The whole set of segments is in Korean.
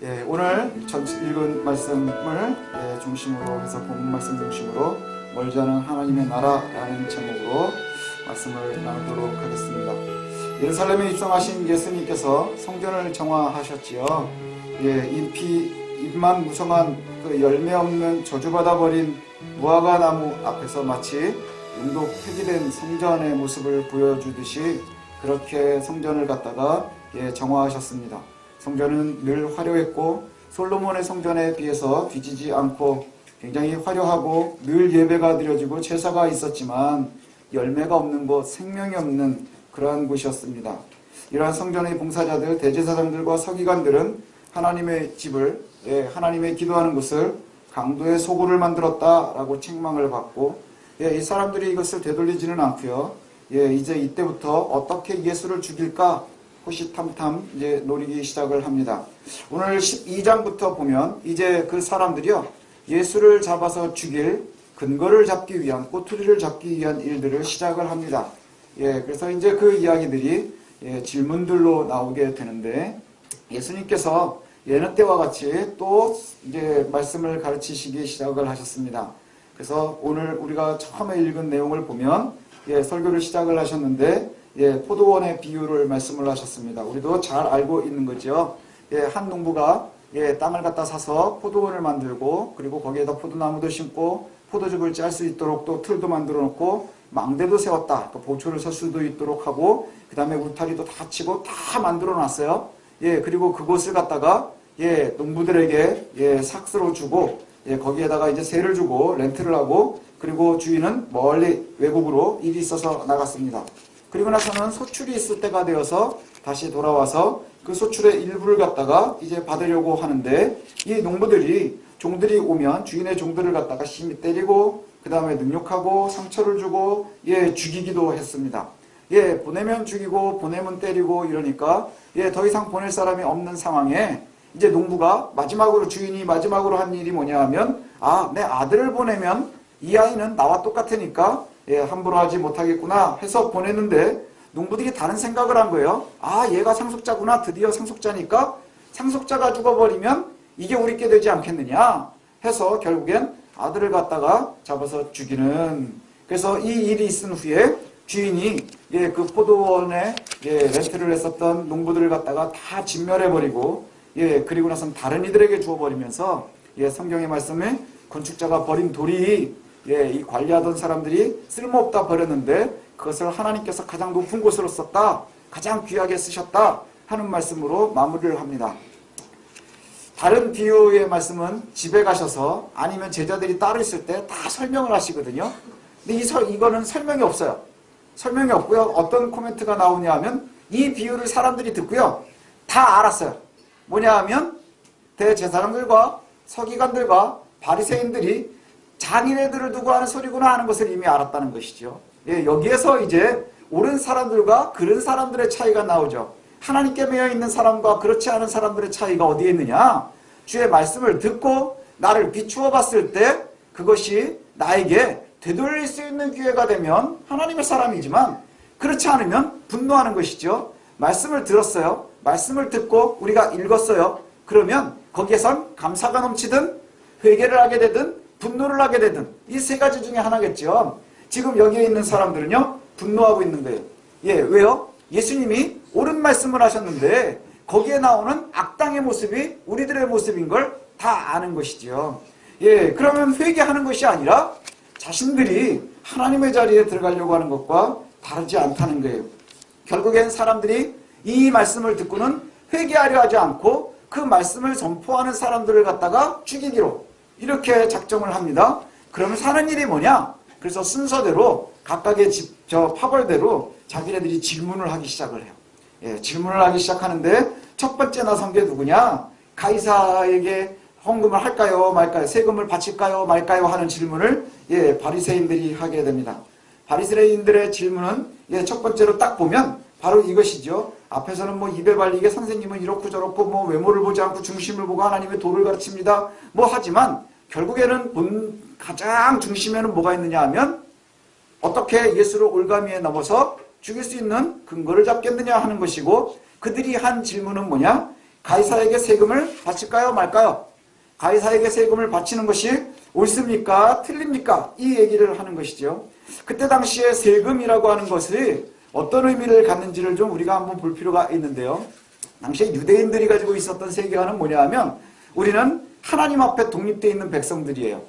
오늘 읽은 말씀을 중심으로 해서 본문 말씀 중심으로 멀지 않은 하나님의 나라라는 제목으로 말씀을 나누도록 하겠습니다. 예루살렘에 입성하신 예수님께서 성전을 정화하셨지요. 잎만 무성한 그 열매 없는 저주받아 버린 무화과 나무 앞에서 마치 용독 폐기된 성전의 모습을 보여주듯이 그렇게 성전을 갖다가 정화하셨습니다. 성전은 늘 화려했고 솔로몬의 성전에 비해서 뒤지지 않고 굉장히 화려하고 늘 예배가 드려지고 제사가 있었지만 열매가 없는 곳, 생명이 없는 그러한 곳이었습니다. 이러한 성전의 봉사자들, 대제사장들과 서기관들은 하나님의 집을, 하나님의 기도하는 곳을 강도의 소굴을 만들었다라고 책망을 받고 이 사람들이 이것을 되돌리지는 않고요. 이제 이때부터 어떻게 예수를 죽일까 호시탐탐 이제 노리기 시작을 합니다. 오늘 12장부터 보면 이제 그 사람들이요, 예수를 잡아서 죽일 근거를 잡기 위한, 꼬투리를 잡기 위한 일들을 시작을 합니다. 그래서 이제 그 이야기들이 질문들로 나오게 되는데, 예수님께서 예느 때와 같이 또 이제 말씀을 가르치시기 시작을 하셨습니다. 그래서 오늘 우리가 처음에 읽은 내용을 보면 설교를 시작을 하셨는데 포도원의 비유를 말씀을 하셨습니다. 우리도 잘 알고 있는 거죠. 한 농부가 땅을 갖다 사서 포도원을 만들고 그리고 거기에다 포도나무도 심고 포도즙을 짤 수 있도록 또 틀도 만들어 놓고 망대도 세웠다. 보초를 설 수도 있도록 하고 그 다음에 울타리도 다 치고 다 만들어 놨어요. 그리고 그곳을 갖다가 농부들에게 삭스로 주고 거기에다가 이제 세를 주고 렌트를 하고 그리고 주인은 멀리 외국으로 일이 있어서 나갔습니다. 그리고 나서는 소출이 있을 때가 되어서 다시 돌아와서 그 소출의 일부를 갖다가 이제 받으려고 하는데 이 농부들이 종들이 오면 주인의 종들을 갖다가 심히 때리고 그 다음에 능욕하고 상처를 주고 죽이기도 했습니다. 보내면 죽이고 보내면 때리고 이러니까 더 이상 보낼 사람이 없는 상황에 이제 농부가 마지막으로 주인이 마지막으로 한 일이 뭐냐 하면 내 아들을 보내면 이 아이는 나와 똑같으니까 함부로 하지 못하겠구나 해서 보냈는데 농부들이 다른 생각을 한 거예요. 얘가 상속자구나. 드디어 상속자니까 상속자가 죽어버리면 이게 우리께 되지 않겠느냐 해서 결국엔 아들을 갖다가 잡아서 죽이는, 그래서 이 일이 있은 후에 주인이 그 포도원에 렌트를 했었던 농부들을 갖다가 다 진멸해버리고 그리고 나서는 다른 이들에게 주어버리면서 성경의 말씀에 건축자가 버린 돌이 이 관리하던 사람들이 쓸모없다 버렸는데 그것을 하나님께서 가장 높은 곳으로 썼다, 가장 귀하게 쓰셨다 하는 말씀으로 마무리를 합니다. 다른 비유의 말씀은 집에 가셔서 아니면 제자들이 따로 있을 때 다 설명을 하시거든요. 근데 이거는 설명이 없어요. 설명이 없고요. 어떤 코멘트가 나오냐 하면 이 비유를 사람들이 듣고요, 다 알았어요. 뭐냐 하면 대제사장들과 서기관들과 바리새인들이 장인애들을 두고 하는 소리구나 하는 것을 이미 알았다는 것이죠. 여기에서 이제 옳은 사람들과 그른 사람들의 차이가 나오죠. 하나님께 매여 있는 사람과 그렇지 않은 사람들의 차이가 어디에 있느냐? 주의 말씀을 듣고 나를 비추어 봤을 때 그것이 나에게 되돌릴 수 있는 기회가 되면 하나님의 사람이지만 그렇지 않으면 분노하는 것이죠. 말씀을 들었어요. 말씀을 듣고 우리가 읽었어요. 그러면 거기에선 감사가 넘치든 회개를 하게 되든 분노를 하게 되든 이 세 가지 중에 하나겠죠. 지금 여기에 있는 사람들은요, 분노하고 있는 거예요. 왜요? 예수님이 옳은 말씀을 하셨는데 거기에 나오는 악당의 모습이 우리들의 모습인 걸 다 아는 것이죠. 그러면 회개하는 것이 아니라 자신들이 하나님의 자리에 들어가려고 하는 것과 다르지 않다는 거예요. 결국엔 사람들이 이 말씀을 듣고는 회개하려 하지 않고 그 말씀을 선포하는 사람들을 갖다가 죽이기로 이렇게 작정을 합니다. 그러면 사는 일이 뭐냐? 그래서 순서대로 각각의 파벌대로 자기네들이 질문을 하기 시작을 해요. 질문을 하기 시작하는데 첫 번째 나선 게 누구냐? 가이사에게 헌금을 할까요 말까요? 세금을 바칠까요 말까요? 하는 질문을 바리새인들이 하게 됩니다. 바리새인들의 질문은 첫 번째로 딱 보면 바로 이것이죠. 앞에서는 뭐 입에 발리게 선생님은 이렇고 저렇고 뭐 외모를 보지 않고 중심을 보고 하나님의 도를 가르칩니다. 하지만 결국에는 가장 중심에는 뭐가 있느냐 하면 어떻게 예수를 올가미에 넘어서 죽일 수 있는 근거를 잡겠느냐 하는 것이고, 그들이 한 질문은 뭐냐? 가이사에게 세금을 바칠까요 말까요? 가이사에게 세금을 바치는 것이 옳습니까? 틀립니까? 이 얘기를 하는 것이죠. 그때 당시에 세금이라고 하는 것이 어떤 의미를 갖는지를 좀 우리가 한번 볼 필요가 있는데요. 당시에 유대인들이 가지고 있었던 세계관은 뭐냐 하면 우리는 하나님 앞에 독립되어 있는 백성들이에요.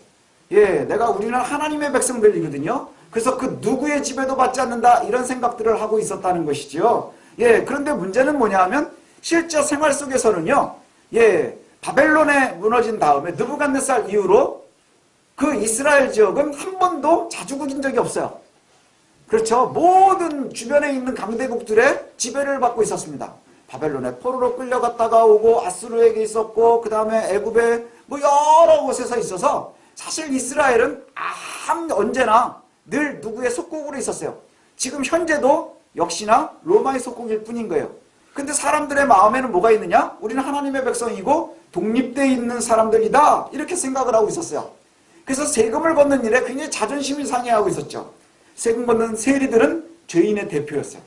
우리는 하나님의 백성들이거든요. 그래서 그 누구의 지배도 받지 않는다 이런 생각들을 하고 있었다는 것이죠. 그런데 문제는 뭐냐 하면 실제 생활 속에서는요. 바벨론에 무너진 다음에 느부갓네살 이후로 그 이스라엘 지역은 한 번도 자주국인 적이 없어요. 그렇죠. 모든 주변에 있는 강대국들의 지배를 받고 있었습니다. 바벨론에 포로로 끌려갔다가 오고 아수르에게 있었고 그 다음에 애굽에 여러 곳에서 있어서 사실 이스라엘은 언제나 늘 누구의 속국으로 있었어요. 지금 현재도 역시나 로마의 속국일 뿐인 거예요. 근데 사람들의 마음에는 뭐가 있느냐? 우리는 하나님의 백성이고 독립되어 있는 사람들이다 이렇게 생각을 하고 있었어요. 그래서 세금을 걷는 일에 굉장히 자존심이 상해하고 있었죠. 세금 걷는 세리들은 죄인의 대표였어요.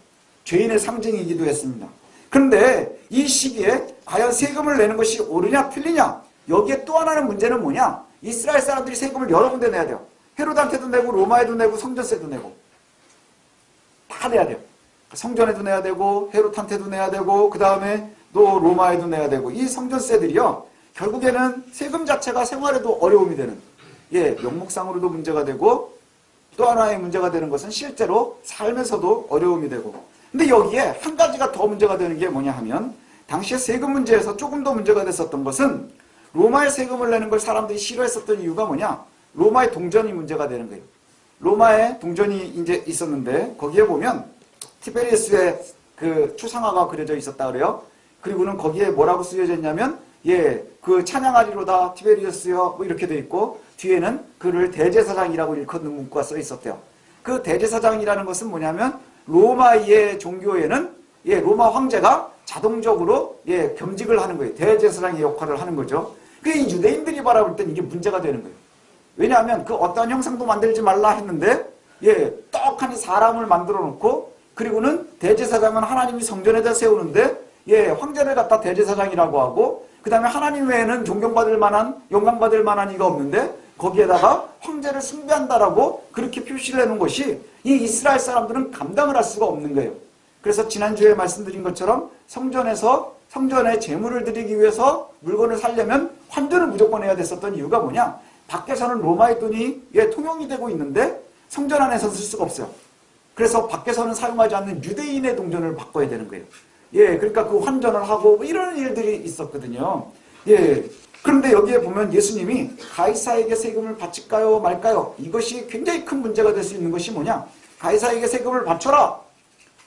죄인의 상징이기도 했습니다. 그런데 이 시기에 과연 세금을 내는 것이 옳으냐 틀리냐? 여기에 또 하나는 문제는 뭐냐? 이스라엘 사람들이 세금을 여러 군데 내야 돼요. 헤롯한테도 내고 로마에도 내고 성전세도 내고 다 내야 돼요. 성전에도 내야 되고 헤롯한테도 내야 되고 그 다음에 또 로마에도 내야 되고 이 성전세들이요. 결국에는 세금 자체가 생활에도 어려움이 되는 명목상으로도 문제가 되고 또 하나의 문제가 되는 것은 실제로 삶에서도 어려움이 되고 근데 여기에 한 가지가 더 문제가 되는 게 뭐냐 하면 당시에 세금 문제에서 조금 더 문제가 됐었던 것은 로마의 세금을 내는 걸 사람들이 싫어했었던 이유가 뭐냐? 로마의 동전이 문제가 되는 거예요. 로마에 동전이 이제 있었는데 거기에 보면 티베리우스의 그 추상화가 그려져 있었다 그래요. 그리고는 거기에 뭐라고 쓰여져 있냐면 그 찬양하리로다 티베리우스여 이렇게 돼 있고 뒤에는 그를 대제사장이라고 일컫는 문구가 써 있었대요. 그 대제사장이라는 것은 뭐냐면 로마의 종교에는 로마 황제가 자동적으로 겸직을 하는 거예요. 대제사장의 역할을 하는 거죠. 그 유대인들이 바라볼 땐 이게 문제가 되는 거예요. 왜냐하면 그 어떠한 형상도 만들지 말라 했는데 떡하니 사람을 만들어 놓고 그리고는 대제사장은 하나님이 성전에다 세우는데 황제를 갖다 대제사장이라고 하고 그 다음에 하나님 외에는 존경받을 만한 영광받을 만한 이가 없는데 거기에다가 황제를 숭배한다라고 그렇게 표시를 해놓은 것이 이 이스라엘 사람들은 감당을 할 수가 없는 거예요. 그래서 지난주에 말씀드린 것처럼 성전에 제물을 드리기 위해서 물건을 살려면 환전을 무조건 해야 됐었던 이유가 뭐냐? 밖에서는 로마의 돈이 통용이 되고 있는데 성전 안에서는 쓸 수가 없어요. 그래서 밖에서는 사용하지 않는 유대인의 동전을 바꿔야 되는 거예요. 그러니까 그 환전을 하고 이런 일들이 있었거든요. 그런데 여기에 보면 예수님이 가이사에게 세금을 바칠까요 말까요? 이것이 굉장히 큰 문제가 될 수 있는 것이 뭐냐? 가이사에게 세금을 바쳐라.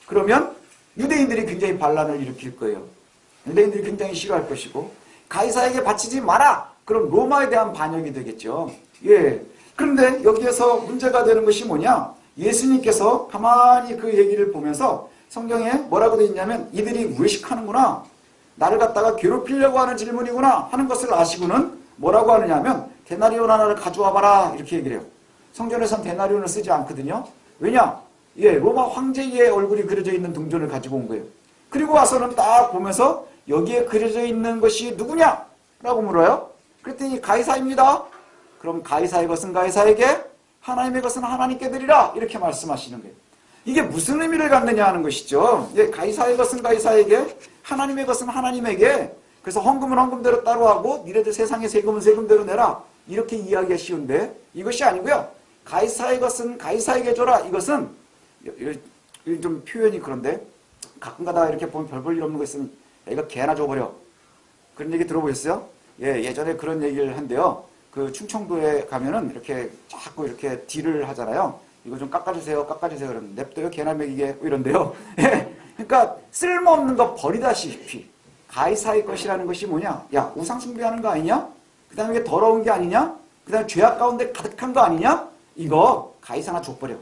그러면 유대인들이 굉장히 반란을 일으킬 거예요. 유대인들이 굉장히 싫어할 것이고 가이사에게 바치지 마라. 그럼 로마에 대한 반역이 되겠죠. 그런데 여기에서 문제가 되는 것이 뭐냐? 예수님께서 가만히 그 얘기를 보면서 성경에 뭐라고 되어 있냐면 이들이 외식하는구나. 나를 갖다가 괴롭히려고 하는 질문이구나 하는 것을 아시고는 뭐라고 하느냐면 데나리온 하나를 가져와 봐라 이렇게 얘기를 해요. 성전에선 데나리온을 쓰지 않거든요. 왜냐? 로마 황제의 얼굴이 그려져 있는 동전을 가지고 온 거예요. 그리고 와서는 딱 보면서 여기에 그려져 있는 것이 누구냐? 라고 물어요. 그랬더니 가이사입니다. 그럼 가이사의 것은 가이사에게 하나님의 것은 하나님께 드리라 이렇게 말씀하시는 거예요. 이게 무슨 의미를 갖느냐 하는 것이죠. 가이사의 것은 가이사에게 하나님의 것은 하나님에게 그래서 헌금은 헌금대로 따로 하고 니네들 세상의 세금은 세금대로 내라 이렇게 이해하기가 쉬운데 이것이 아니고요. 가이사의 것은 가이사에게 줘라. 이것은 좀 표현이 그런데 가끔가다 이렇게 보면 별 볼 일 없는 거 있으면 이거 개나 줘버려. 그런 얘기 들어보셨어요? 예전에 그런 얘기를 한대요. 그 충청도에 가면은 이렇게 자꾸 이렇게 딜을 하잖아요. 이거 좀 깎아주세요, 깎아주세요. 그러면 냅둬요, 개나 먹이게 이런데요. 그러니까 쓸모없는 거 버리다시피 가이사의 것이라는 것이 뭐냐? 야, 우상 숭배하는 거 아니냐? 그 다음에 이게 더러운 게 아니냐? 그 다음에 죄악 가운데 가득한 거 아니냐? 이거 가이사나 줘버려.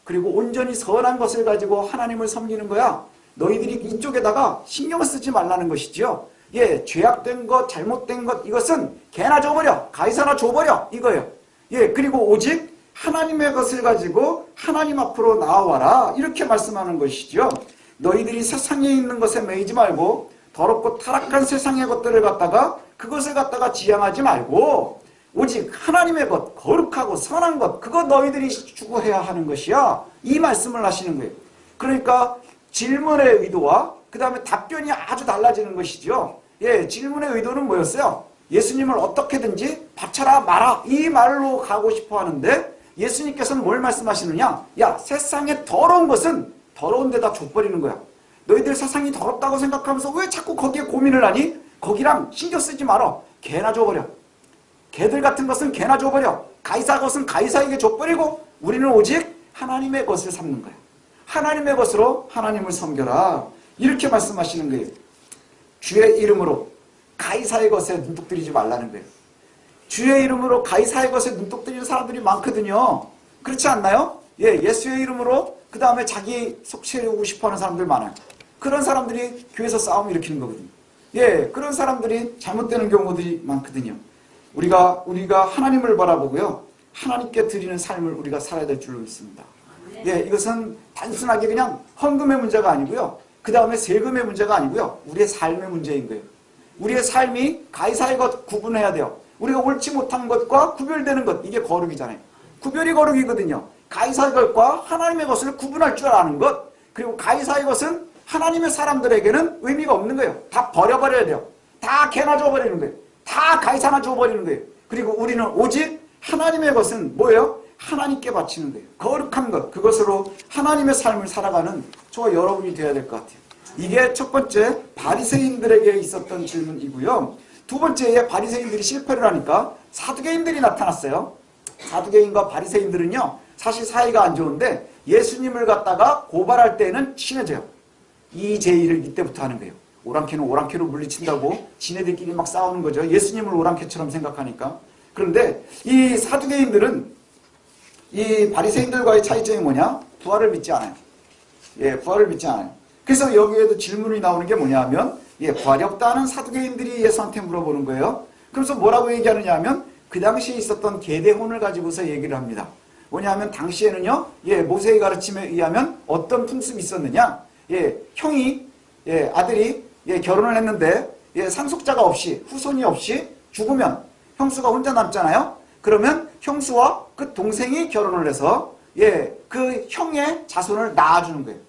그리고 온전히 선한 것을 가지고 하나님을 섬기는 거야. 너희들이 이쪽에다가 신경을 쓰지 말라는 것이지요. 죄악된 것, 잘못된 것 이것은 개나 줘버려. 가이사나 줘버려. 이거예요. 그리고 오직 하나님의 것을 가지고 하나님 앞으로 나와라. 이렇게 말씀하는 것이죠. 너희들이 세상에 있는 것에 매이지 말고 더럽고 타락한 세상의 것들을 갖다가 그것을 갖다가 지향하지 말고 오직 하나님의 것, 거룩하고 선한 것, 그거 너희들이 추구해야 하는 것이야. 이 말씀을 하시는 거예요. 그러니까 질문의 의도와 그 다음에 답변이 아주 달라지는 것이죠. 예, 질문의 의도는 뭐였어요? 예수님을 어떻게든지 바쳐라 마라 이 말로 가고 싶어 하는데 예수님께서는 뭘 말씀하시느냐? 야, 세상에 더러운 것은 더러운 데다 줘버리는 거야. 너희들 세상이 더럽다고 생각하면서 왜 자꾸 거기에 고민을 하니? 거기랑 신경 쓰지 말어. 개나 줘버려. 개들 같은 것은 개나 줘버려. 가이사 것은 가이사에게 줘버리고 우리는 오직 하나님의 것을 삼는 거야. 하나님의 것으로 하나님을 섬겨라. 이렇게 말씀하시는 거예요. 주의 이름으로 가이사의 것에 눈독 들이지 말라는 거예요. 주의 이름으로 가이사의 것에 눈독 들이는 사람들이 많거든요. 그렇지 않나요? 예, 예수의 이름으로 그 다음에 자기 속 채우고 싶어하는 사람들 많아요. 그런 사람들이 교회에서 싸움 일으키는 거거든요. 예, 그런 사람들이 잘못되는 경우들이 많거든요. 우리가 하나님을 바라보고요. 하나님께 드리는 삶을 우리가 살아야 될 줄로 믿습니다. 예, 이것은 단순하게 그냥 헌금의 문제가 아니고요. 그 다음에 세금의 문제가 아니고요. 우리의 삶의 문제인 거예요. 우리의 삶이 가이사의 것 구분해야 돼요. 우리가 옳지 못한 것과 구별되는 것, 이게 거룩이잖아요. 구별이 거룩이거든요. 가이사의 것과 하나님의 것을 구분할 줄 아는 것, 그리고 가이사의 것은 하나님의 사람들에게는 의미가 없는 거예요. 다 버려버려야 돼요. 다 개나 줘버리는 거예요. 다 가이사나 줘버리는 거예요. 그리고 우리는 오직 하나님의 것은 뭐예요? 하나님께 바치는 거예요. 거룩한 것, 그것으로 하나님의 삶을 살아가는 저와 여러분이 되어야 될 것 같아요. 이게 첫 번째 바리새인들에게 있었던 질문이고요. 두 번째에 바리새인들이 실패를 하니까 사두개인들이 나타났어요. 사두개인과 바리새인들은요, 사실 사이가 안 좋은데 예수님을 갖다가 고발할 때는 친해져요. 이 제의를 이때부터 하는 거예요. 오랑캐는 오랑캐로 물리친다고 지네들끼리 막 싸우는 거죠. 예수님을 오랑캐처럼 생각하니까. 그런데 이 사두개인들은 이 바리새인들과의 차이점이 뭐냐? 부활을 믿지 않아요. 예, 부활을 믿지 않아요. 그래서 여기에도 질문이 나오는 게 뭐냐 하면, 예, 부활이 없다는 사두개인들이 예수한테 물어보는 거예요. 그래서 뭐라고 얘기하느냐 하면, 그 당시에 있었던 계대혼을 가지고서 얘기를 합니다. 뭐냐 하면, 당시에는요, 예, 모세의 가르침에 의하면 어떤 풍습이 있었느냐? 예, 형이, 예, 아들이, 예, 결혼을 했는데, 예, 상속자가 없이, 후손이 없이 죽으면 형수가 혼자 남잖아요? 그러면 형수와 그 동생이 결혼을 해서, 예, 그 형의 자손을 낳아주는 거예요.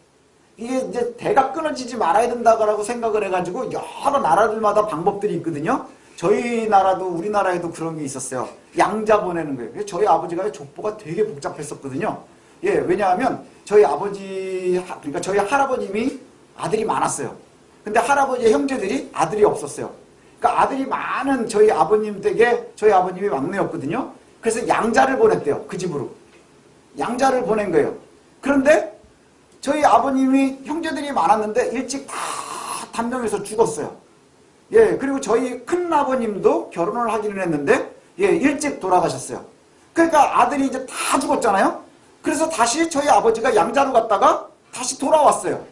이게 이제 대가 끊어지지 말아야 된다고 생각을 해가지고 여러 나라들마다 방법들이 있거든요. 저희 나라도 우리나라에도 그런 게 있었어요. 양자 보내는 거예요. 저희 아버지가 족보가 되게 복잡했었거든요. 예, 왜냐하면 저희 아버지, 그러니까 저희 할아버님이 아들이 많았어요. 근데 할아버지의 형제들이 아들이 없었어요. 그러니까 아들이 많은 저희 아버님 댁에 저희 아버님이 막내였거든요. 그래서 양자를 보냈대요. 그 집으로. 양자를 보낸 거예요. 그런데 저희 아버님이 형제들이 많았는데 일찍 다 단명해서 죽었어요. 예, 그리고 저희 큰아버님도 결혼을 하기는 했는데, 예, 일찍 돌아가셨어요. 그러니까 아들이 이제 다 죽었잖아요. 그래서 다시 저희 아버지가 양자로 갔다가 다시 돌아왔어요.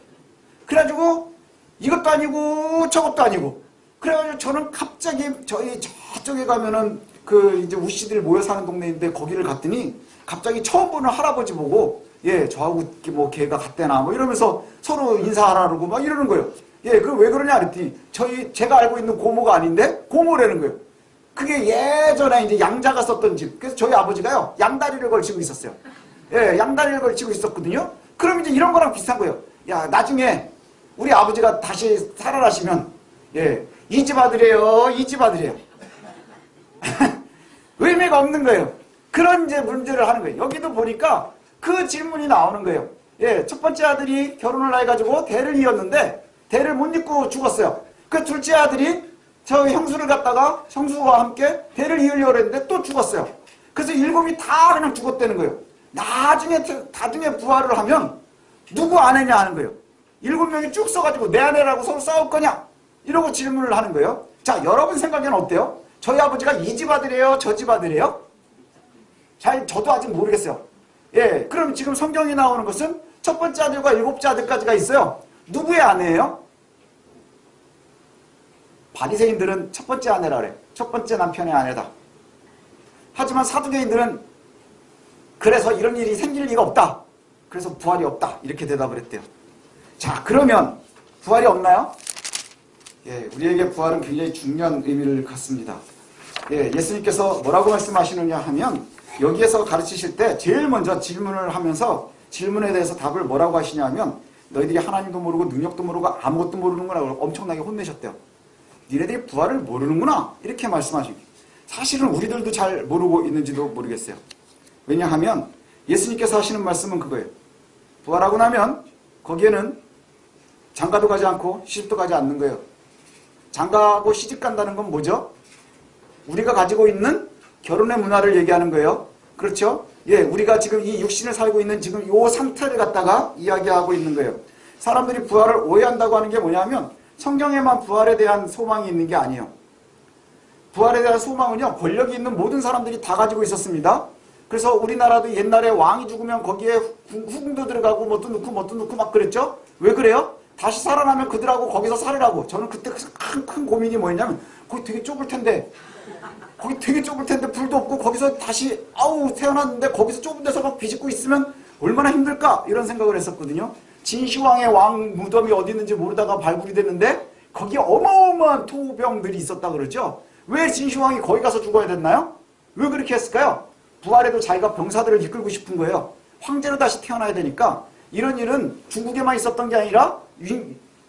그래가지고 이것도 아니고 저것도 아니고. 그래가지고 저는 갑자기 저희 저쪽에 가면은 그 이제 우씨들 모여 사는 동네인데 거기를 갔더니 갑자기 처음 보는 할아버지 보고, 예, 저하고 뭐 걔가 같대나 뭐 이러면서 서로 인사하라 그러고 막 이러는 거예요. 예, 그 왜 그러냐 그랬더니 제가 알고 있는 고모가 아닌데 고모라는 거예요. 그게 예전에 이제 양자가 썼던 집. 그래서 저희 아버지가요, 양다리를 걸치고 있었어요. 예, 양다리를 걸치고 있었거든요. 그럼 이제 이런 거랑 비슷한 거예요. 야, 나중에 우리 아버지가 다시 살아나시면, 예, 이 집 아들이에요, 이 집 아들이에요. 의미가 없는 거예요. 그런 이제 문제를 하는 거예요. 여기도 보니까 그 질문이 나오는 거예요. 예, 첫 번째 아들이 결혼을 해가지고 대를 이었는데 대를 못 잇고 죽었어요. 그 둘째 아들이 저 형수를 갖다가 형수와 함께 대를 이으려고 했는데 또 죽었어요. 그래서 일곱이 다 그냥 죽었다는 거예요. 나중에 부활을 하면 누구 아내냐 하는 거예요. 7명이 쭉 써가지고 내 아내라고 서로 싸울 거냐? 이러고 질문을 하는 거예요. 자, 여러분 생각에는 어때요? 저희 아버지가 이 집 아들이에요? 저 집 아들이에요? 저도 아직 모르겠어요. 예, 그럼 지금 성경이 나오는 것은 첫 번째 아들과 일곱째 아들까지가 있어요. 누구의 아내예요? 바리새인들은 첫 번째 아내라 그래. 첫 번째 남편의 아내다. 하지만 사두개인들은 그래서 이런 일이 생길 리가 없다. 그래서 부활이 없다. 이렇게 대답을 했대요. 자, 그러면 부활이 없나요? 예, 우리에게 부활은 굉장히 중요한 의미를 갖습니다. 예, 예수님께서 뭐라고 말씀하시느냐 하면 여기에서 가르치실 때 제일 먼저 질문을 하면서 질문에 대해서 답을 뭐라고 하시냐 하면 너희들이 하나님도 모르고 능력도 모르고 아무것도 모르는구나 엄청나게 혼내셨대요. 니네들이 부활을 모르는구나 이렇게 말씀하십니다. 사실은 우리들도 잘 모르고 있는지도 모르겠어요. 왜냐하면 예수님께서 하시는 말씀은 그거예요. 부활하고 나면 거기에는 장가도 가지 않고 시집도 가지 않는 거예요. 장가하고 시집 간다는 건 뭐죠? 우리가 가지고 있는 결혼의 문화를 얘기하는 거예요. 그렇죠? 예, 우리가 지금 이 육신을 살고 있는 지금 이 상태를 갖다가 이야기하고 있는 거예요. 사람들이 부활을 오해한다고 하는 게 뭐냐면 성경에만 부활에 대한 소망이 있는 게 아니에요. 부활에 대한 소망은요, 권력이 있는 모든 사람들이 다 가지고 있었습니다. 그래서 우리나라도 옛날에 왕이 죽으면 거기에 후궁도 들어가고 뭣도 넣고 막 그랬죠? 왜 그래요? 다시 살아나면 그들하고 거기서 살으라고. 저는 그때 큰 고민이 뭐였냐면 거기 되게 좁을 텐데 불도 없고 거기서 다시 태어났는데 거기서 좁은 데서 막 비집고 있으면 얼마나 힘들까 이런 생각을 했었거든요. 진시황의 왕 무덤이 어디 있는지 모르다가 발굴이 됐는데 거기에 어마어마한 토병들이 있었다 그러죠. 왜 진시황이 거기 가서 죽어야 됐나요? 왜 그렇게 했을까요? 부활해도 자기가 병사들을 이끌고 싶은 거예요. 황제로 다시 태어나야 되니까. 이런 일은 중국에만 있었던 게 아니라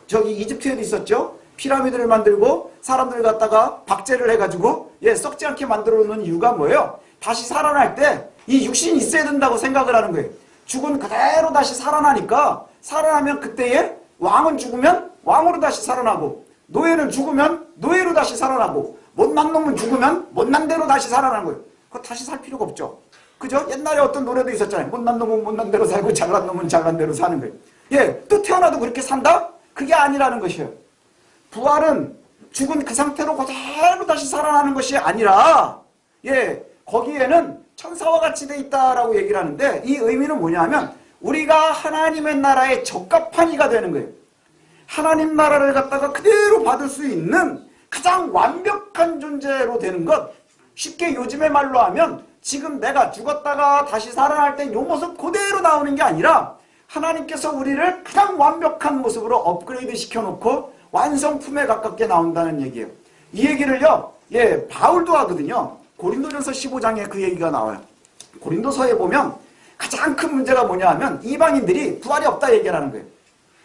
저기 이집트에도 있었죠. 피라미드를 만들고 사람들 갖다가 박제를 해가지고 썩지 않게 만들어 놓는 이유가 뭐예요? 다시 살아날 때 이 육신이 있어야 된다고 생각을 하는 거예요. 죽은 그대로 다시 살아나니까 살아나면 그때에 왕은 죽으면 왕으로 다시 살아나고 노예는 죽으면 노예로 다시 살아나고 못난 놈은 죽으면 못난 대로 다시 살아나는 거예요. 그거 다시 살 필요가 없죠. 그죠? 옛날에 어떤 노래도 있었잖아요. 못난 놈은 못난 대로 살고 잘난 놈은 잘난 대로 사는 거예요. 예, 또 태어나도 그렇게 산다? 그게 아니라는 것이에요. 부활은 죽은 그 상태로 그대로 다시 살아나는 것이 아니라 거기에는 천사와 같이 돼 있다라고 얘기를 하는데 이 의미는 뭐냐면 우리가 하나님의 나라에 적합한 이가 되는 거예요. 하나님 나라를 갖다가 그대로 받을 수 있는 가장 완벽한 존재로 되는 것. 쉽게 요즘의 말로 하면 지금 내가 죽었다가 다시 살아날 때 이 모습 그대로 나오는 게 아니라 하나님께서 우리를 가장 완벽한 모습으로 업그레이드 시켜놓고 완성품에 가깝게 나온다는 얘기예요. 이 얘기를요, 바울도 하거든요. 고린도전서 15장에 그 얘기가 나와요. 고린도서에 보면 가장 큰 문제가 뭐냐 하면 이방인들이 부활이 없다 얘기하는 거예요.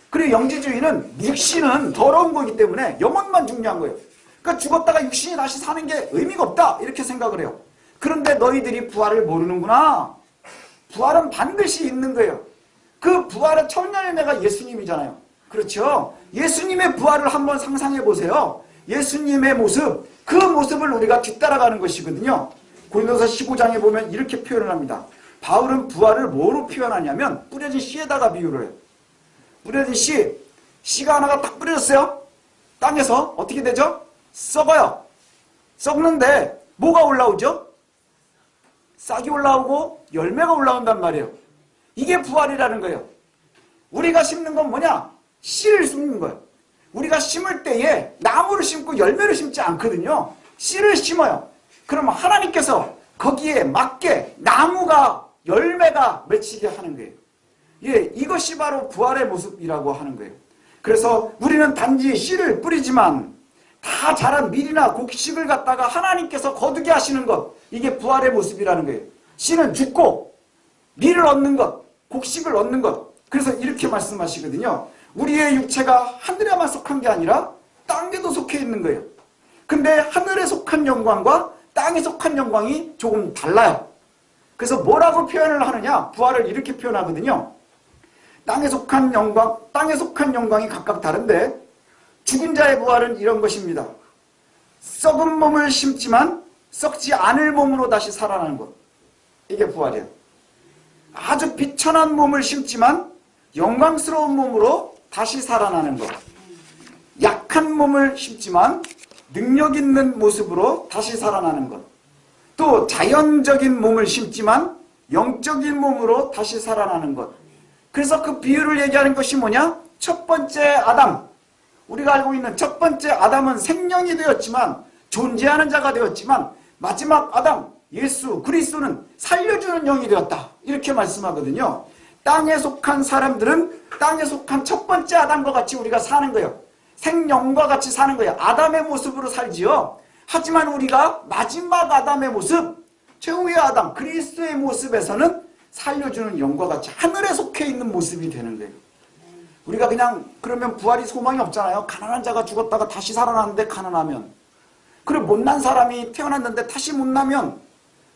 그리고 영지주의는 육신은 더러운 거기 때문에 영혼만 중요한 거예요. 그러니까 죽었다가 육신이 다시 사는 게 의미가 없다 이렇게 생각을 해요. 그런데 너희들이 부활을 모르는구나. 부활은 반드시 있는 거예요. 그 부활의 첫 열매가 예수님이잖아요. 그렇죠? 예수님의 부활을 한번 상상해 보세요. 예수님의 모습, 그 모습을 우리가 뒤따라가는 것이거든요. 고린도서 15장에 보면 이렇게 표현을 합니다. 바울은 부활을 뭐로 표현하냐면 뿌려진 씨에다가 비유를 해요. 뿌려진 씨가 하나가 딱 뿌려졌어요. 땅에서 어떻게 되죠? 썩어요. 썩는데 뭐가 올라오죠? 싹이 올라오고 열매가 올라온단 말이에요. 이게 부활이라는 거예요. 우리가 심는 건 뭐냐? 씨를 심는 거예요. 우리가 심을 때에 나무를 심고 열매를 심지 않거든요. 씨를 심어요. 그러면 하나님께서 거기에 맞게 나무가 열매가 맺히게 하는 거예요. 이것이 바로 부활의 모습이라고 하는 거예요. 그래서 우리는 단지 씨를 뿌리지만 다 자란 밀이나 곡식을 갖다가 하나님께서 거두게 하시는 것, 이게 부활의 모습이라는 거예요. 씨는 죽고 밀을 얻는 것, 곡식을 얻는 것. 그래서 이렇게 말씀하시거든요. 우리의 육체가 하늘에만 속한 게 아니라 땅에도 속해 있는 거예요. 근데 하늘에 속한 영광과 땅에 속한 영광이 조금 달라요. 그래서 뭐라고 표현을 하느냐? 부활을 이렇게 표현하거든요. 땅에 속한 영광이 각각 다른데 죽은 자의 부활은 이런 것입니다. 썩은 몸을 심지만 썩지 않을 몸으로 다시 살아나는 것. 이게 부활이에요. 아주 비천한 몸을 심지만 영광스러운 몸으로 다시 살아나는 것. 약한 몸을 심지만 능력 있는 모습으로 다시 살아나는 것. 또 자연적인 몸을 심지만 영적인 몸으로 다시 살아나는 것. 그래서 그 비유를 얘기하는 것이 뭐냐? 첫 번째 아담. 우리가 알고 있는 첫 번째 아담은 생명이 되었지만, 존재하는 자가 되었지만, 마지막 아담, 예수, 그리스도는 살려주는 영이 되었다. 이렇게 말씀하거든요. 땅에 속한 사람들은 땅에 속한 첫 번째 아담과 같이 우리가 사는 거예요. 생명과 같이 사는 거예요. 아담의 모습으로 살지요. 하지만 우리가 마지막 아담의 모습, 최후의 아담, 그리스도의 모습에서는 살려주는 영과 같이 하늘에 속해 있는 모습이 되는 거예요. 우리가 그냥 그러면 부활이 소망이 없잖아요. 가난한 자가 죽었다가 다시 살아났는데 가난하면, 그리고 못난 사람이 태어났는데 다시 못나면,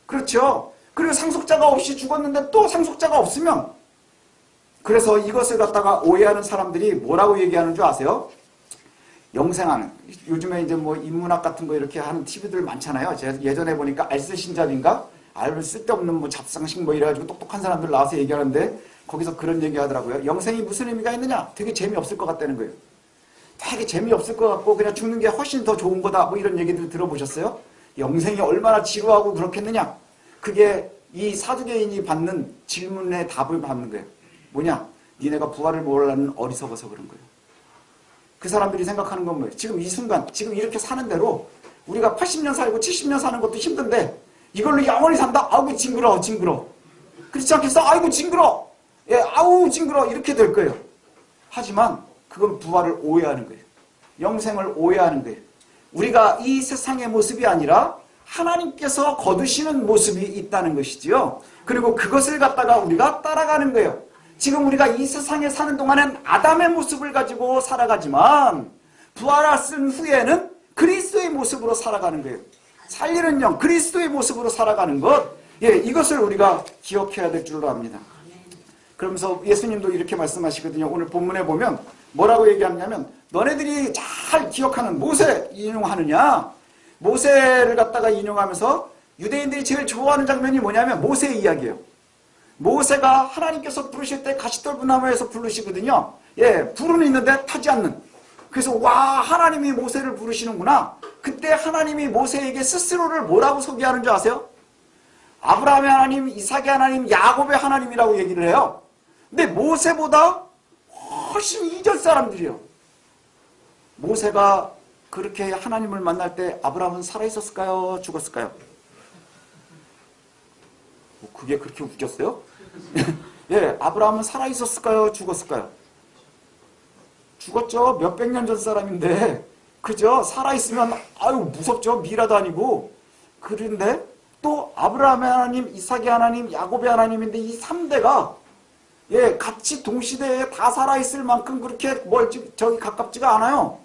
그렇죠. 그리고 상속자가 없이 죽었는데 또 상속자가 없으면, 그래서 이것을 갖다가 오해하는 사람들이 뭐라고 얘기하는 줄 아세요? 영생하는, 요즘에 이제 뭐 인문학 같은 거 이렇게 하는 TV들 많잖아요. 제가 예전에 보니까 알쓸신잡인가? 쓸데없는 뭐 잡상식 뭐 이래가지고 똑똑한 사람들 나와서 얘기하는데 거기서 그런 얘기 하더라고요. 영생이 무슨 의미가 있느냐? 되게 재미없을 것 같다는 거예요. 되게 재미없을 것 같고 그냥 죽는 게 훨씬 더 좋은 거다. 뭐 이런 얘기들 들어보셨어요? 영생이 얼마나 지루하고 그렇겠느냐? 그게 이 사두개인이 받는 질문에 답을 받는 거예요. 뭐냐? 니네가 부활을 몰라는 어리석어서 그런 거예요. 그 사람들이 생각하는 건 뭐예요? 지금 이 순간, 지금 이렇게 사는 대로 우리가 80년 살고 70년 사는 것도 힘든데 이걸로 영원히 산다? 아이고 징그러, 징그러. 그렇지 않겠어? 아이고 징그러. 예, 아우 징그러. 이렇게 될 거예요. 하지만 그건 부활을 오해하는 거예요. 영생을 오해하는 거예요. 우리가 이 세상의 모습이 아니라 하나님께서 거두시는 모습이 있다는 것이지요. 그리고 그것을 갖다가 우리가 따라가는 거예요. 지금 우리가 이 세상에 사는 동안은 아담의 모습을 가지고 살아가지만 부활하신 후에는 그리스도의 모습으로 살아가는 거예요. 살리는 영, 그리스도의 모습으로 살아가는 것, 예, 이것을 우리가 기억해야 될 줄로 압니다. 그러면서 예수님도 이렇게 말씀하시거든요. 오늘 본문에 보면 뭐라고 얘기하냐면 너네들이 잘 기억하는 모세 인용하느냐, 모세를 갖다가 인용하면서 유대인들이 제일 좋아하는 장면이 뭐냐면 모세의 이야기예요. 모세가 하나님께서 부르실 때 가시떨불나무에서 부르시거든요. 예, 불은 있는데 타지 않는. 그래서 와, 하나님이 모세를 부르시는구나. 그때 하나님이 모세에게 스스로를 뭐라고 소개하는 줄 아세요? 아브라함의 하나님, 이삭의 하나님, 야곱의 하나님이라고 얘기를 해요. 근데 모세보다 훨씬 이전 사람들이에요. 모세가 그렇게 하나님을 만날 때 아브라함은 살아있었을까요? 죽었을까요? 그게 그렇게 웃겼어요? 예, 아브라함은 살아있었을까요? 죽었을까요? 죽었죠. 몇백 년 전 사람인데, 그죠? 살아있으면 아유 무섭죠. 미라도 아니고. 그런데 또 아브라함의 하나님, 이삭의 하나님, 야곱의 하나님인데 이 3대가 예, 같이 동시대에 다 살아있을 만큼 그렇게 저기 가깝지가 않아요.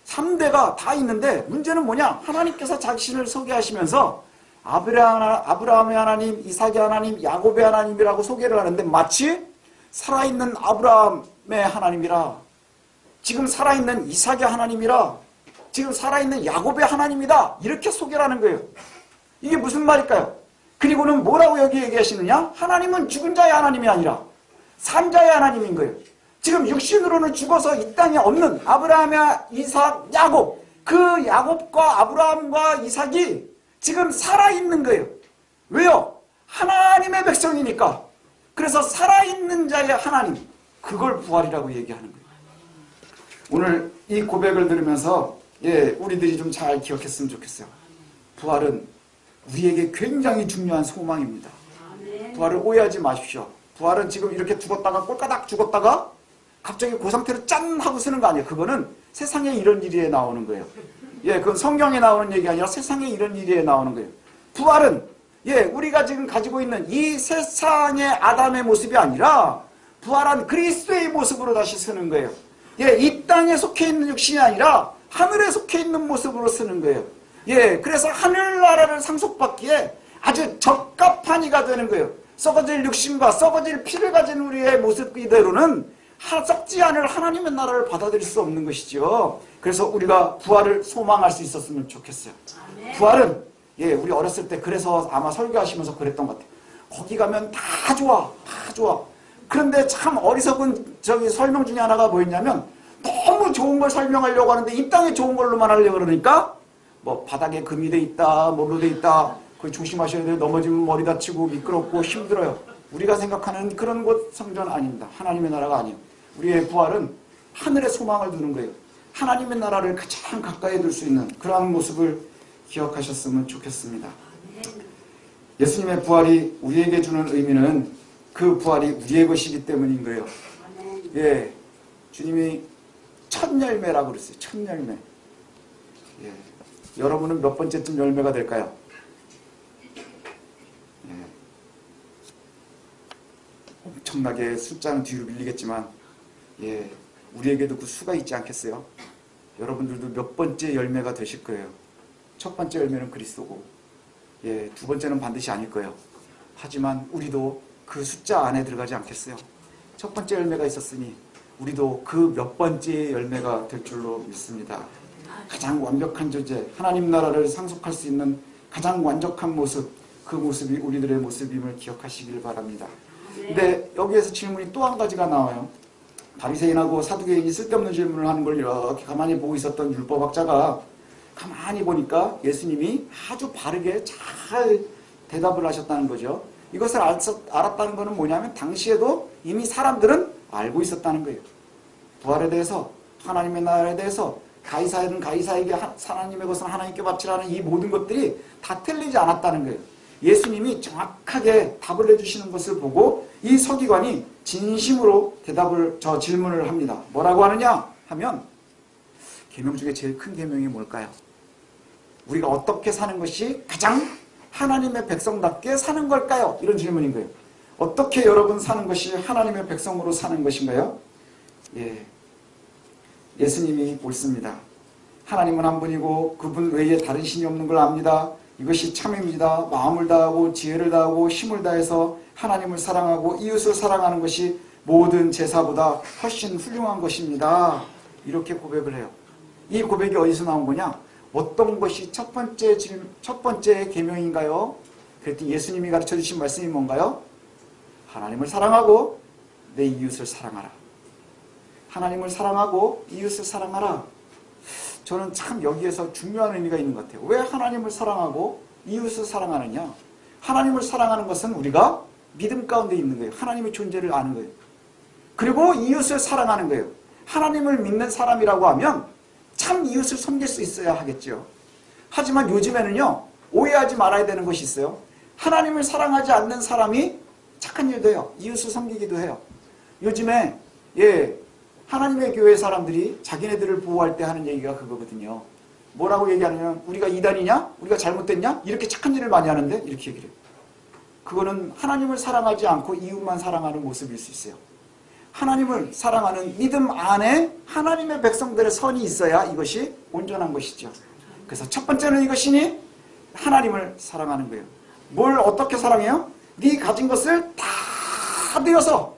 3대가 다 있는데 문제는 뭐냐? 하나님께서 자신을 소개하시면서 아브라함의 하나님, 이삭의 하나님, 야곱의 하나님이라고 소개를 하는데 마치 살아있는 아브라함의 하나님이라, 지금 살아있는 이삭의 하나님이라, 지금 살아있는 야곱의 하나님이다, 이렇게 소개를 하는 거예요. 이게 무슨 말일까요? 그리고는 뭐라고 여기 얘기하시느냐? 하나님은 죽은 자의 하나님이 아니라 산 자의 하나님인 거예요. 지금 육신으로는 죽어서 이 땅에 없는 아브라함, 이삭, 야곱, 그 야곱과 아브라함과 이삭이 지금 살아있는 거예요. 왜요? 하나님의 백성이니까. 그래서 살아있는 자의 하나님, 그걸 부활이라고 얘기하는 거예요. 오늘 이 고백을 들으면서 예, 우리들이 좀 잘 기억했으면 좋겠어요. 부활은 우리에게 굉장히 중요한 소망입니다. 부활을 오해하지 마십시오. 부활은 지금 이렇게 죽었다가 꼴까닥 죽었다가 갑자기 그 상태로 짠 하고 쓰는 거 아니에요. 그거는 세상에 이런 일에 나오는 거예요. 예, 그건 성경에 나오는 얘기 아니라 세상에 이런 일에 나오는 거예요. 부활은 예, 우리가 지금 가지고 있는 이 세상의 아담의 모습이 아니라 부활한 그리스도의 모습으로 다시 쓰는 거예요. 예, 이 땅에 속해 있는 육신이 아니라 하늘에 속해 있는 모습으로 쓰는 거예요. 예, 그래서 하늘나라를 상속받기에 아주 적합한 이가 되는 거예요. 썩어질 육신과 썩어질 피를 가진 우리의 모습 이대로는 썩지 않을 하나님의 나라를 받아들일 수 없는 것이죠. 그래서 우리가 부활을 소망할 수 있었으면 좋겠어요. 부활은 예, 우리 어렸을 때 그래서 아마 설교하시면서 그랬던 것 같아요. 거기 가면 다 좋아, 다 좋아. 그런데 참 어리석은 저기 설명 중에 하나가 뭐였냐면 너무 좋은 걸 설명하려고 하는데 이 땅에 좋은 걸로만 하려고 그러니까 뭐 바닥에 금이 돼 있다, 뭘로 돼 있다, 그 조심하셔야 돼요. 넘어지면 머리 다치고 미끄럽고 힘들어요. 우리가 생각하는 그런 곳 성전 아닙니다. 하나님의 나라가 아니에요. 우리의 부활은 하늘에 소망을 두는 거예요. 하나님의 나라를 가장 가까이 둘 수 있는 그러한 모습을 기억하셨으면 좋겠습니다. 예수님의 부활이 우리에게 주는 의미는 그 부활이 우리의 것이기 때문인 거예요. 예, 주님이 첫 열매라고 그랬어요. 첫 열매. 예. 여러분은 몇 번째쯤 열매가 될까요? 예. 엄청나게 숫자는 뒤로 밀리겠지만 예, 우리에게도 그 수가 있지 않겠어요? 여러분들도 몇 번째 열매가 되실 거예요. 첫 번째 열매는 그리스도고 예, 두 번째는 반드시 아닐 거예요. 하지만 우리도 그 숫자 안에 들어가지 않겠어요? 첫 번째 열매가 있었으니 우리도 그 몇 번째 열매가 될 줄로 믿습니다. 가장 완벽한 존재, 하나님 나라를 상속할 수 있는 가장 완벽한 모습, 그 모습이 우리들의 모습임을 기억하시길 바랍니다. 근데 여기에서 질문이 또 한 가지가 나와요. 바리새인하고 사두개인이 쓸데없는 질문을 하는 걸 이렇게 가만히 보고 있었던 율법학자가 가만히 보니까 예수님이 아주 바르게 잘 대답을 하셨다는 거죠. 이것을 알았다는 것은 뭐냐면 당시에도 이미 사람들은 알고 있었다는 거예요. 부활에 대해서, 하나님의 나라에 대해서, 가이사는 가이사에게, 하나님의 것은 하나님께 바치라는 이 모든 것들이 다 틀리지 않았다는 거예요. 예수님이 정확하게 답을 해주시는 것을 보고 이 서기관이 진심으로 질문을 합니다. 뭐라고 하느냐 하면 계명 중에 제일 큰 계명이 뭘까요? 우리가 어떻게 사는 것이 가장 하나님의 백성답게 사는 걸까요? 이런 질문인 거예요. 어떻게 여러분 사는 것이 하나님의 백성으로 사는 것인가요? 예, 예수님이 옳습니다. 하나님은 한 분이고 그분 외에 다른 신이 없는 걸 압니다. 이것이 참입니다. 마음을 다하고 지혜를 다하고 힘을 다해서 하나님을 사랑하고 이웃을 사랑하는 것이 모든 제사보다 훨씬 훌륭한 것입니다. 이렇게 고백을 해요. 이 고백이 어디서 나온 거냐? 어떤 것이 첫 번째 계명인가요? 그랬더니 예수님이 가르쳐 주신 말씀이 뭔가요? 하나님을 사랑하고 내 이웃을 사랑하라. 하나님을 사랑하고 이웃을 사랑하라. 저는 참 여기에서 중요한 의미가 있는 것 같아요. 왜 하나님을 사랑하고 이웃을 사랑하느냐? 하나님을 사랑하는 것은 우리가 믿음 가운데 있는 거예요. 하나님의 존재를 아는 거예요. 그리고 이웃을 사랑하는 거예요. 하나님을 믿는 사람이라고 하면 참 이웃을 섬길 수 있어야 하겠죠. 하지만 요즘에는요, 오해하지 말아야 되는 것이 있어요. 하나님을 사랑하지 않는 사람이 착한 일도 해요. 이웃을 섬기기도 해요. 요즘에 하나님의 교회 사람들이 자기네들을 보호할 때 하는 얘기가 그거거든요. 뭐라고 얘기하냐면 우리가 이단이냐? 우리가 잘못됐냐? 이렇게 착한 일을 많이 하는데 이렇게 얘기를 해요. 그거는 하나님을 사랑하지 않고 이웃만 사랑하는 모습일 수 있어요. 하나님을 사랑하는 믿음 안에 하나님의 백성들의 선이 있어야 이것이 온전한 것이죠. 그래서 첫 번째는 이것이니 하나님을 사랑하는 거예요. 뭘 어떻게 사랑해요? 네 가진 것을 다 되어서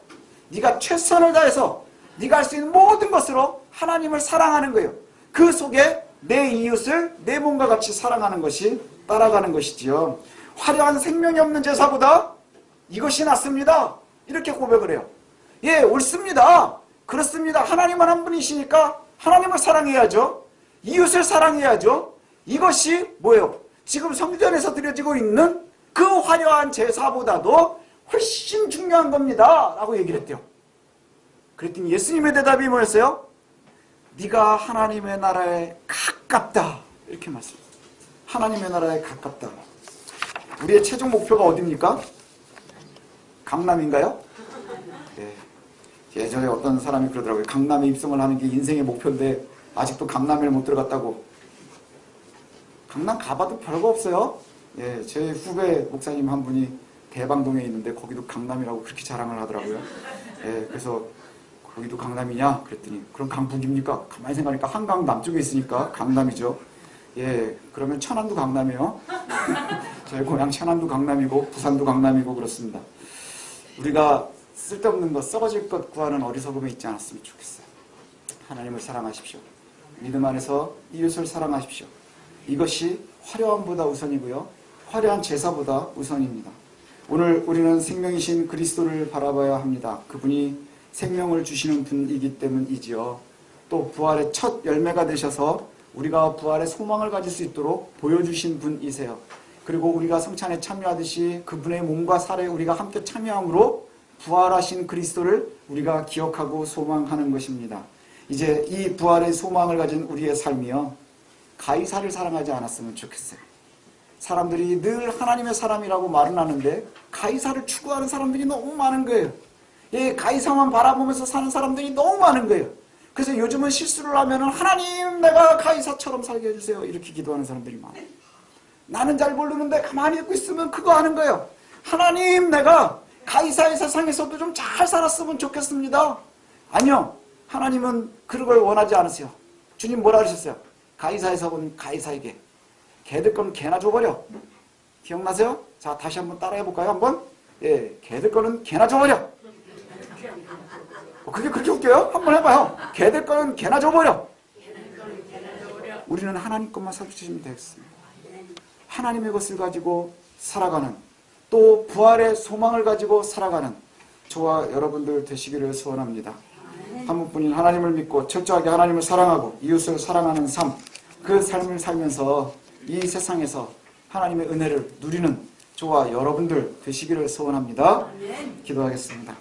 네가 최선을 다해서 네가 할 수 있는 모든 것으로 하나님을 사랑하는 거예요. 그 속에 내 이웃을 내 몸과 같이 사랑하는 것이 따라가는 것이지요. 화려한 생명이 없는 제사보다 이것이 낫습니다. 이렇게 고백을 해요. 예, 옳습니다. 그렇습니다. 하나님은 한 분이시니까 하나님을 사랑해야죠. 이웃을 사랑해야죠. 이것이 뭐예요? 지금 성전에서 드려지고 있는 그 화려한 제사보다도 훨씬 중요한 겁니다. 라고 얘기를 했대요. 그랬더니 예수님의 대답이 뭐였어요? 네가 하나님의 나라에 가깝다. 이렇게 말씀했어요. 하나님의 나라에 가깝다. 우리의 최종 목표가 어디입니까? 강남인가요? 네. 예전에 어떤 사람이 그러더라고요. 강남에 입성을 하는 게 인생의 목표인데 아직도 강남에 못 들어갔다고. 강남 가봐도 별거 없어요. 예, 제 후배 목사님 한 분이 대방동에 있는데 거기도 강남이라고 그렇게 자랑을 하더라고요. 예, 그래서 거기도 강남이냐? 그랬더니 그럼 강북입니까? 가만히 생각하니까 한강 남쪽에 있으니까 강남이죠. 예, 그러면 천안도 강남이에요. 저희 고향 천안도 강남이고 부산도 강남이고 그렇습니다. 우리가 쓸데없는 것, 썩어질 것 구하는 어리석음에 있지 않았으면 좋겠어요. 하나님을 사랑하십시오. 믿음 안에서 이웃을 사랑하십시오. 이것이 화려함보다 우선이고요. 화려한 제사보다 우선입니다. 오늘 우리는 생명이신 그리스도를 바라봐야 합니다. 그분이 생명을 주시는 분이기 때문이지요. 또 부활의 첫 열매가 되셔서 우리가 부활의 소망을 가질 수 있도록 보여주신 분이세요. 그리고 우리가 성찬에 참여하듯이 그분의 몸과 살에 우리가 함께 참여함으로 부활하신 그리스도를 우리가 기억하고 소망하는 것입니다. 이제 이 부활의 소망을 가진 우리의 삶이요, 가이사를 사랑하지 않았으면 좋겠어요. 사람들이 늘 하나님의 사람이라고 말은 하는데 가이사를 추구하는 사람들이 너무 많은 거예요. 예, 가이사만 바라보면서 사는 사람들이 너무 많은 거예요. 그래서 요즘은 실수를 하면은 하나님 내가 가이사처럼 살게 해주세요 이렇게 기도하는 사람들이 많아요. 나는 잘 모르는데 가만히 있고 있으면 그거 하는 거예요. 하나님 내가 가이사의 세상에서도 좀 잘 살았으면 좋겠습니다. 아니요. 하나님은 그런 걸 원하지 않으세요. 주님 뭐라 그러셨어요? 가이사에서 온 가이사에게 걔들 건 걔나 줘버려. 기억나세요? 자 다시 한번 따라해 볼까요? 한번. 예, 걔들 거는 걔나 줘버려. 그게 그렇게 웃겨요? 한번 해봐요. 걔들 거는 걔나 줘버려. 우리는 하나님 것만 살펴주시면 되겠습니다. 하나님의 것을 가지고 살아가는, 또 부활의 소망을 가지고 살아가는 저와 여러분들 되시기를 소원합니다. 한 분뿐인 하나님을 믿고 철저하게 하나님을 사랑하고 이웃을 사랑하는 삶, 그 삶을 살면서 이 세상에서 하나님의 은혜를 누리는 저와 여러분들 되시기를 소원합니다. 기도하겠습니다.